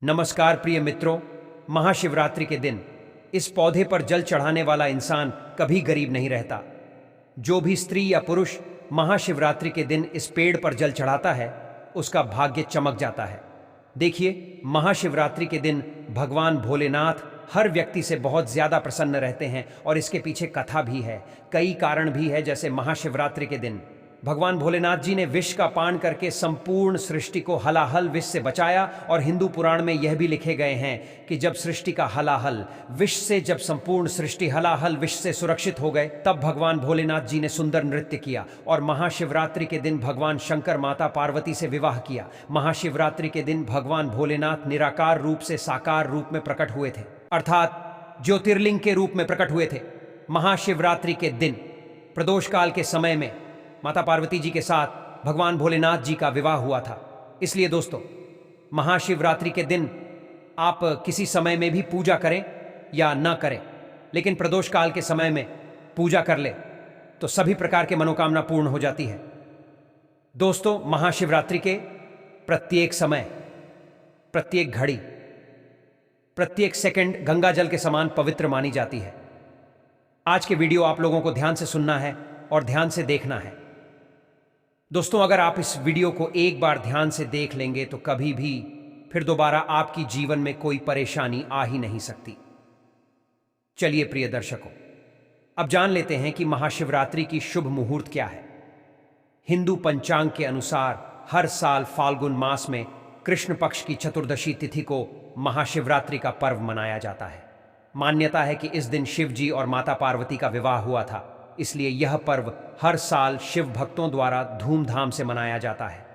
नमस्कार प्रिय मित्रों, महाशिवरात्रि के दिन इस पौधे पर जल चढ़ाने वाला इंसान कभी गरीब नहीं रहता। जो भी स्त्री या पुरुष महाशिवरात्रि के दिन इस पेड़ पर जल चढ़ाता है, उसका भाग्य चमक जाता है। देखिए, महाशिवरात्रि के दिन भगवान भोलेनाथ हर व्यक्ति से बहुत ज्यादा प्रसन्न रहते हैं और इसके पीछे कथा भी है, कई कारण भी है। जैसे महाशिवरात्रि के दिन भगवान भोलेनाथ जी ने विष का पान करके संपूर्ण सृष्टि को हलाहल विष से बचाया और हिंदू पुराण में यह भी लिखे गए हैं कि जब सृष्टि का हलाहल विष से, जब संपूर्ण सृष्टि हलाहल विष से सुरक्षित हो गए, तब भगवान भोलेनाथ जी ने सुंदर नृत्य किया और महाशिवरात्रि के दिन भगवान शंकर माता पार्वती से विवाह किया। महाशिवरात्रि के दिन भगवान भोलेनाथ निराकार रूप से साकार रूप में प्रकट हुए थे, अर्थात ज्योतिर्लिंग के रूप में प्रकट हुए थे। महाशिवरात्रि के दिन प्रदोष काल के समय में माता पार्वती जी के साथ भगवान भोलेनाथ जी का विवाह हुआ था। इसलिए दोस्तों, महाशिवरात्रि के दिन आप किसी समय में भी पूजा करें या ना करें, लेकिन प्रदोष काल के समय में पूजा कर ले तो सभी प्रकार के मनोकामना पूर्ण हो जाती है। दोस्तों, महाशिवरात्रि के प्रत्येक समय, प्रत्येक घड़ी, प्रत्येक सेकंड गंगा जल के समान पवित्र मानी जाती है। आज के वीडियो आप लोगों को ध्यान से सुनना है और ध्यान से देखना है। दोस्तों, अगर आप इस वीडियो को एक बार ध्यान से देख लेंगे तो कभी भी फिर दोबारा आपकी जीवन में कोई परेशानी आ ही नहीं सकती। चलिए प्रिय दर्शकों, अब जान लेते हैं कि महाशिवरात्रि की शुभ मुहूर्त क्या है। हिंदू पंचांग के अनुसार हर साल फाल्गुन मास में कृष्ण पक्ष की चतुर्दशी तिथि को महाशिवरात्रि का पर्व मनाया जाता है। मान्यता है कि इस दिन शिव जी और माता पार्वती का विवाह हुआ था, इसलिए यह पर्व हर साल शिव भक्तों द्वारा धूमधाम से मनाया जाता है।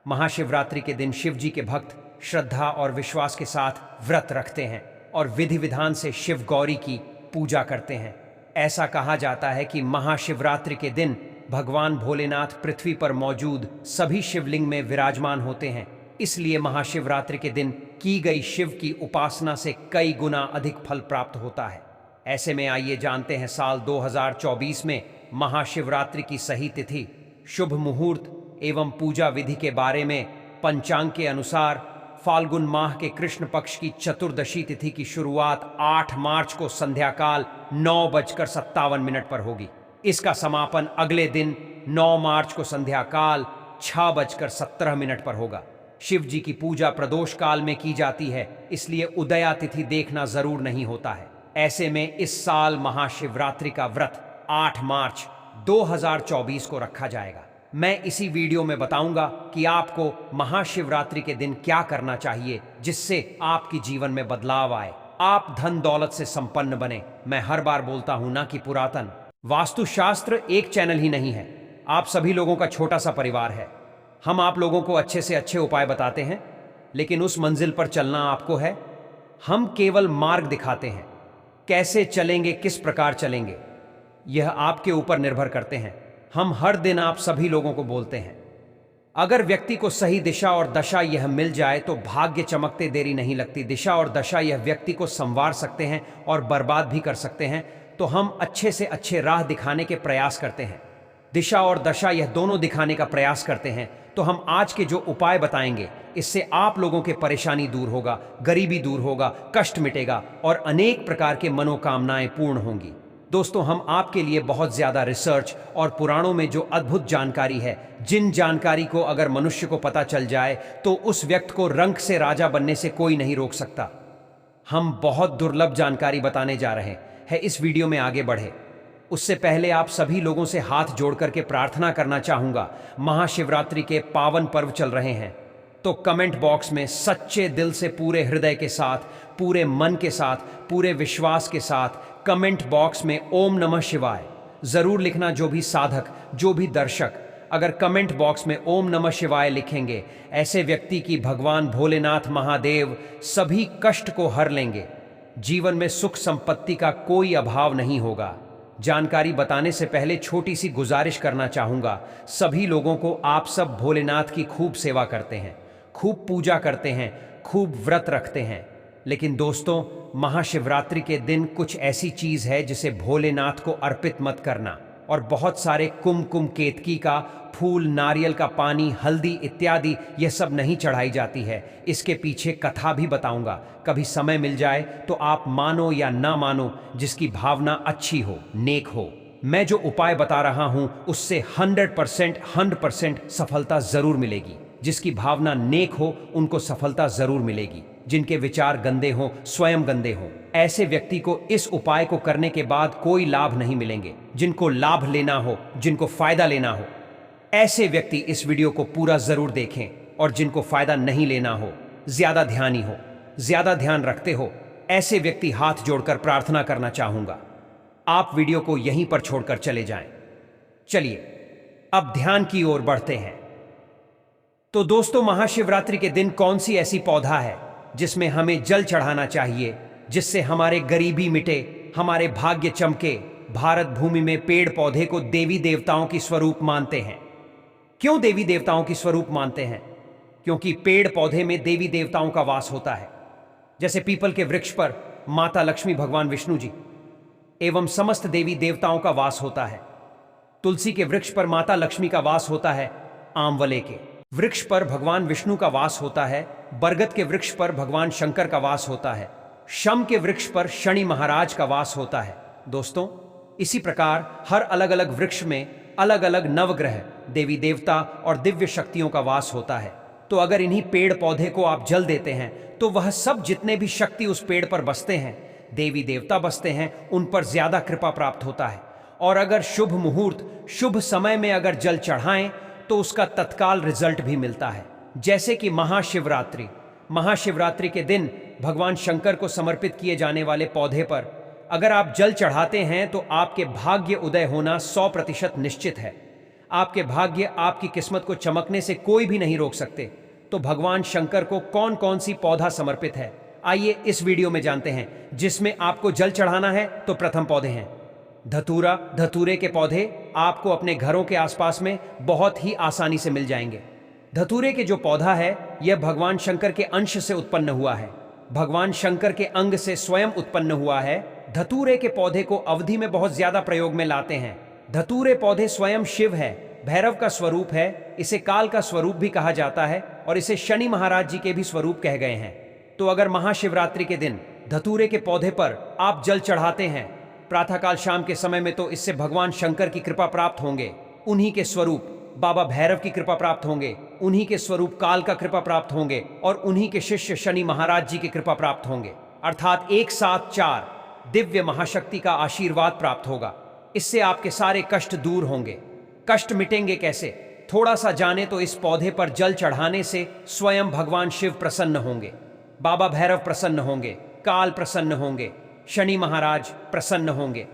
महाशिवरात्रि के दिन शिव जी के भक्त श्रद्धा और विश्वास के साथ व्रत रखते हैं और विधि विधान से शिव गौरी की पूजा करते हैं। ऐसा कहा जाता है कि महाशिवरात्रि के दिन भगवान भोलेनाथ पृथ्वी पर मौजूद सभी शिवलिंग में विराजमान होते हैं, इसलिए महाशिवरात्रि के दिन की गई शिव की उपासना से कई गुना अधिक फल प्राप्त होता है। ऐसे में आइए जानते हैं साल 2024 में महाशिवरात्रि की सही तिथि, शुभ मुहूर्त एवं पूजा विधि के बारे में। पंचांग के अनुसार फाल्गुन माह के कृष्ण पक्ष की चतुर्दशी तिथि की शुरुआत 8 मार्च को संध्या काल 9:57 पर होगी। इसका समापन अगले दिन 9 मार्च को संध्या काल 6:17 पर होगा। शिव जी की पूजा प्रदोष काल में की जाती है, इसलिए उदया तिथि देखना जरूर नहीं होता है। ऐसे में इस साल महाशिवरात्रि का व्रत 8 मार्च 2024 को रखा जाएगा। मैं इसी वीडियो में बताऊंगा कि आपको महाशिवरात्रि के दिन क्या करना चाहिए जिससे आपकी जीवन में बदलाव आए, आप धन दौलत से संपन्न बने। मैं हर बार बोलता हूं ना कि पुरातन वास्तुशास्त्र एक चैनल ही नहीं है, आप सभी लोगों का छोटा सा परिवार है। हम आप लोगों को अच्छे से अच्छे उपाय बताते हैं, लेकिन उस मंजिल पर चलना आपको है। हम केवल मार्ग दिखाते हैं, कैसे चलेंगे, किस प्रकार चलेंगे, यह आपके ऊपर निर्भर करते हैं। हम हर दिन आप सभी लोगों को बोलते हैं, अगर व्यक्ति को सही दिशा और दशा यह मिल जाए तो भाग्य चमकते देरी नहीं लगती। दिशा और दशा यह व्यक्ति को संवार सकते हैं और बर्बाद भी कर सकते हैं, तो हम अच्छे से अच्छे राह दिखाने के प्रयास करते हैं। दिशा और दशा यह दोनों दिखाने का प्रयास करते हैं, तो हम आज के जो उपाय बताएंगे, इससे आप लोगों के परेशानी दूर होगा, गरीबी दूर होगा, कष्ट मिटेगा और अनेक प्रकार के मनोकामनाएं पूर्ण होंगी। दोस्तों, हम आपके लिए बहुत ज्यादा रिसर्च और पुराणों में जो अद्भुत जानकारी है, जिन जानकारी को अगर मनुष्य को पता चल जाए तो उस व्यक्ति को रंक से राजा बनने से कोई नहीं रोक सकता। हम बहुत दुर्लभ जानकारी बताने जा रहे हैं। इस वीडियो में आगे बढ़े उससे पहले आप सभी लोगों से हाथ जोड़ करके प्रार्थना करना चाहूंगा। महाशिवरात्रि के पावन पर्व चल रहे हैं, तो कमेंट बॉक्स में सच्चे दिल से, पूरे हृदय के साथ, पूरे मन के साथ, पूरे विश्वास के साथ कमेंट बॉक्स में ओम नमः शिवाय जरूर लिखना। जो भी साधक, जो भी दर्शक अगर कमेंट बॉक्स में ओम नमः शिवाय लिखेंगे, ऐसे व्यक्ति की भगवान भोलेनाथ महादेव सभी कष्ट को हर लेंगे। जीवन में सुख संपत्ति का कोई अभाव नहीं होगा। जानकारी बताने से पहले छोटी सी गुजारिश करना चाहूंगा सभी लोगों को। आप सब भोलेनाथ की खूब सेवा करते हैं, खूब पूजा करते हैं, खूब व्रत रखते हैं, लेकिन दोस्तों, महाशिवरात्रि के दिन कुछ ऐसी चीज है जिसे भोलेनाथ को अर्पित मत करना। और बहुत सारे कुमकुम केतकी का फूल, नारियल का पानी, हल्दी इत्यादि यह सब नहीं चढ़ाई जाती है। इसके पीछे कथा भी बताऊंगा, कभी समय मिल जाए तो आप मानो या ना मानो, जिसकी भावना अच्छी हो, नेक हो। मैं जो उपाय बता रहा हूं उससे 100% सफलता जरूर मिलेगी। जिसकी भावना नेक हो उनको सफलता जरूर मिलेगी। जिनके विचार गंदे हों, स्वयं गंदे हों, ऐसे व्यक्ति को इस उपाय को करने के बाद कोई लाभ नहीं मिलेंगे। जिनको लाभ लेना हो, जिनको फायदा लेना हो, ऐसे व्यक्ति इस वीडियो को पूरा जरूर देखें। और जिनको फायदा नहीं लेना हो, ज्यादा ध्यानी हो, ज्यादा ध्यान रखते हो, ऐसे व्यक्ति हाथ जोड़कर प्रार्थना करना चाहूंगा, आप वीडियो को यहीं पर छोड़कर चले जाएं। चलिए अब ध्यान की ओर बढ़ते हैं। तो दोस्तों, महाशिवरात्रि के दिन कौन सी ऐसी पौधा है जिसमें हमें जल चढ़ाना चाहिए, जिससे हमारे गरीबी मिटे, हमारे भाग्य चमके। भारत भूमि में पेड़ पौधे को देवी देवताओं की स्वरूप मानते हैं। क्यों देवी देवताओं की स्वरूप मानते हैं? क्योंकि पेड़ पौधे में देवी देवताओं का वास होता है। जैसे पीपल के वृक्ष पर माता लक्ष्मी, भगवान विष्णु जी एवं समस्त देवी देवताओं का वास होता है। तुलसी के वृक्ष पर माता लक्ष्मी का वास होता है। आंवले के वृक्ष पर भगवान विष्णु का वास होता है। बरगद के वृक्ष पर भगवान शंकर का वास होता है। शम के वृक्ष पर शनि महाराज का वास होता है। दोस्तों, इसी प्रकार हर अलग अलग वृक्ष में अलग अलग नवग्रह, देवी देवता और दिव्य शक्तियों का वास होता है। तो अगर इन्हीं पेड़ पौधे को आप जल देते हैं तो वह सब जितने भी शक्ति उस पेड़ पर बसते हैं, देवी देवता बसते हैं, उन पर ज्यादा कृपा प्राप्त होता है। और अगर शुभ मुहूर्त, शुभ समय में अगर जल चढ़ाएं तो उसका तत्काल रिजल्ट भी मिलता है। जैसे कि महाशिवरात्रि के दिन भगवान शंकर को समर्पित किए जाने वाले पौधे पर अगर आप जल चढ़ाते हैं तो आपके भाग्य उदय होना 100% निश्चित है। आपके भाग्य, आपकी किस्मत को चमकने से कोई भी नहीं रोक सकते। तो भगवान शंकर को कौन कौन सी पौधा समर्पित है, आइए इस वीडियो में जानते हैं। जिसमें आपको जल चढ़ाना है तो प्रथम पौधे हैं धतूरा। धतूरे के पौधे आपको अपने घरों के आसपास में बहुत ही आसानी से मिल जाएंगे। धतूरे के जो पौधा है यह भगवान शंकर के अंश से उत्पन्न हुआ है, भगवान शंकर के अंग से स्वयं उत्पन्न हुआ है। धतूरे के पौधे को अवधि में बहुत ज्यादा प्रयोग में लाते हैं। धतूरे पौधे स्वयं शिव है, भैरव का स्वरूप है। इसे काल का स्वरूप भी कहा जाता है और इसे शनि महाराज जी के भी स्वरूप कह गए हैं। तो अगर महाशिवरात्रि के दिन धतूरे के पौधे पर आप जल चढ़ाते हैं प्रातःकाल शाम के समय में, तो इससे भगवान शंकर की कृपा प्राप्त होंगे। उन्हीं के स्वरूप बाबा भैरव की कृपा प्राप्त होंगे, उन्हीं के स्वरूप काल का कृपा प्राप्त होंगे और उन्हीं के शिष्य शनि महाराज जी की कृपा प्राप्त होंगे। अर्थात एक साथ 4 दिव्य महाशक्ति का आशीर्वाद प्राप्त होगा। इससे आपके सारे कष्ट दूर होंगे। कष्ट मिटेंगे कैसे? थोड़ा सा जाने तो इस पौधे पर जल चढ़ाने से स्वयं भगवान शिव प्रसन्न होंगे, बाबा भैरव प्रसन्न होंगे, काल प्रसन्न होंगे, शनि महाराज प्रसन्न होंगे।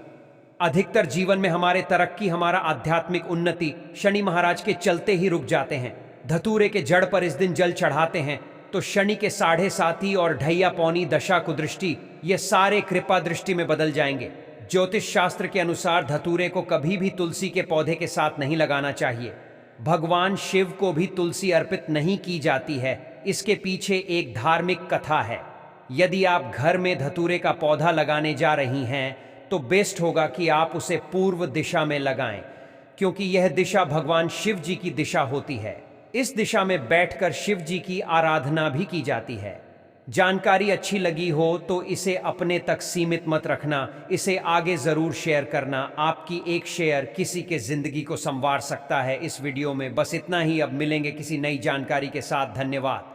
अधिकतर जीवन में हमारे तरक्की, हमारा आध्यात्मिक उन्नति शनि महाराज के चलते ही रुक जाते हैं। धतूरे के जड़ पर इस दिन जल चढ़ाते हैं तो शनि के 7.5 और ढैया पौनी दशा कुदृष्टि ये सारे कृपा दृष्टि में बदल जाएंगे। ज्योतिष शास्त्र के अनुसार धतूरे को कभी भी तुलसी के पौधे के साथ नहीं लगाना चाहिए। भगवान शिव को भी तुलसी अर्पित नहीं की जाती है। इसके पीछे एक धार्मिक कथा है। यदि आप घर में धतूरे का पौधा लगाने जा रही हैं तो बेस्ट होगा कि आप उसे पूर्व दिशा में लगाएं, क्योंकि यह दिशा भगवान शिव जी की दिशा होती है। इस दिशा में बैठकर शिव जी की आराधना भी की जाती है। जानकारी अच्छी लगी हो तो इसे अपने तक सीमित मत रखना, इसे आगे जरूर शेयर करना। आपकी एक शेयर किसी के जिंदगी को संवार सकता है। इस वीडियो में बस इतना ही। अब मिलेंगे किसी नई जानकारी के साथ। धन्यवाद।